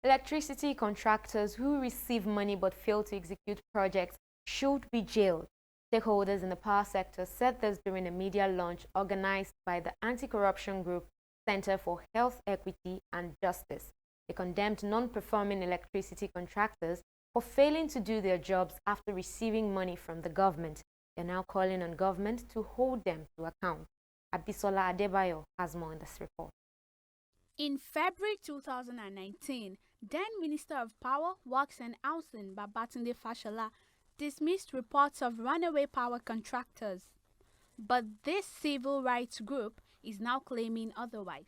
Electricity contractors who receive money but fail to execute projects should be jailed. Stakeholders in the power sector said this during a media launch organized by the anti-corruption group Center for Health, Equity and Justice. They condemned non-performing electricity contractors for failing to do their jobs after receiving money from the government. They are now calling on government to hold them to account. Abisola Adebayo has more in this report. In February 2019, then Minister of Power, Works and Housing Babatunde Fashola dismissed reports of runaway power contractors. But this civil rights group is now claiming otherwise.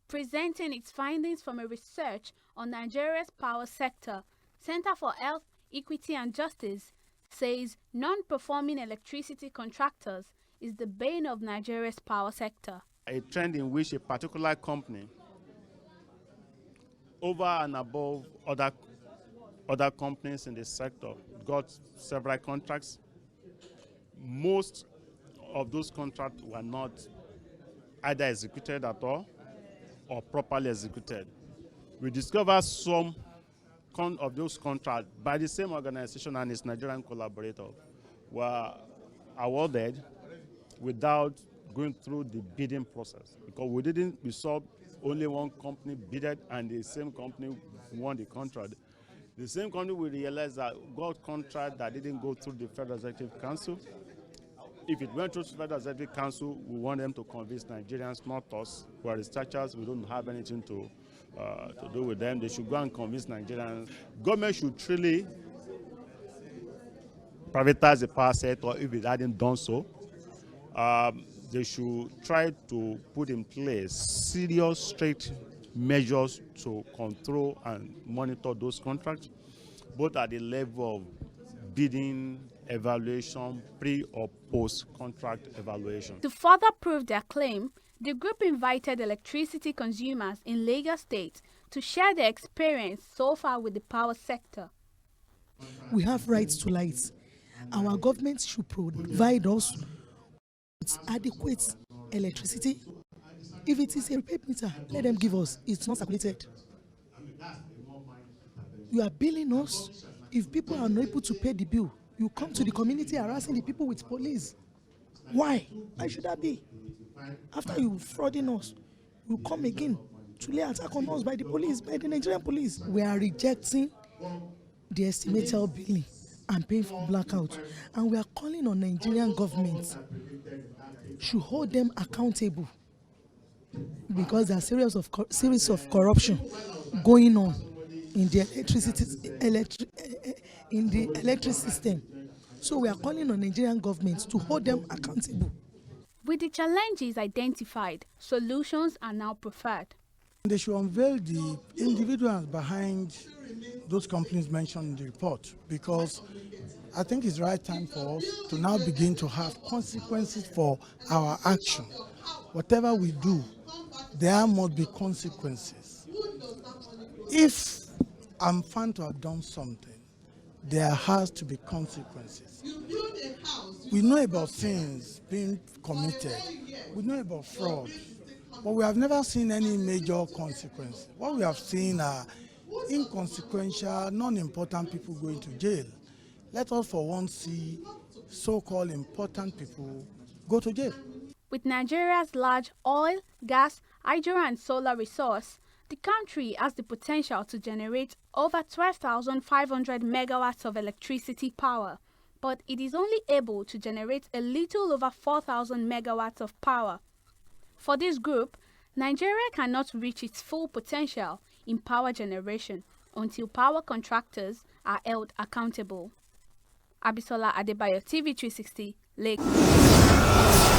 Presenting its findings from a research on Nigeria's power sector, Center for Health, Equity and Justice says non-performing electricity contractors is the bane of Nigeria's power sector. A trend in which a particular company, over and above other companies in the sector, got several contracts. Most of those contracts were not either executed at all or properly executed. We discovered some of those contracts by the same organization and its Nigerian collaborator were awarded without going through the bidding process, because we saw only one company bidded and the same company won the contract. The same company, we realized that got contract that didn't go through the Federal Executive Council. If it went through the Federal Executive Council, we want them to convince Nigerians, not us. We are researchers, we don't have anything to do with them. They should go and convince Nigerians. Government should truly privatize the power sector if it hadn't done so. They should try to put in place serious, strict measures to control and monitor those contracts, both at the level of bidding, evaluation, pre or post-contract evaluation. To further prove their claim, the group invited electricity consumers in Lagos State to share their experience so far with the power sector. We have rights to light. Our government should provide us with adequate electricity. If it is a prepaid meter, let them give us. It's not circulated. You are billing us. If people are not able to pay the bill, you come to the community harassing the people with police. Why? Why should that be? After you frauding us, you come again to lay attack on us by the police, by the Nigerian police. We are rejecting the estimated billing and paying for blackout. And we are calling on Nigerian government to hold them accountable, because there are series of corruption going on in the electric system. So we are calling on Nigerian governments to hold them accountable. With the challenges identified, solutions are now preferred. They should unveil the individuals behind those companies mentioned in the report, because I think it's the right time for us to now begin to have consequences for our action. Whatever we do, there must be consequences. If I'm found to have done something, there has to be consequences. We know about sins being committed. We know about fraud. But we have never seen any major consequences. What we have seen are inconsequential, non-important people going to jail. Let us for once see so-called important people go to jail. With Nigeria's large oil, gas, hydro and solar resource, the country has the potential to generate over 12,500 megawatts of electricity power, but it is only able to generate a little over 4,000 megawatts of power. For this group, Nigeria cannot reach its full potential in power generation until power contractors are held accountable. Abisola Adebayo, TV 360, Lagos.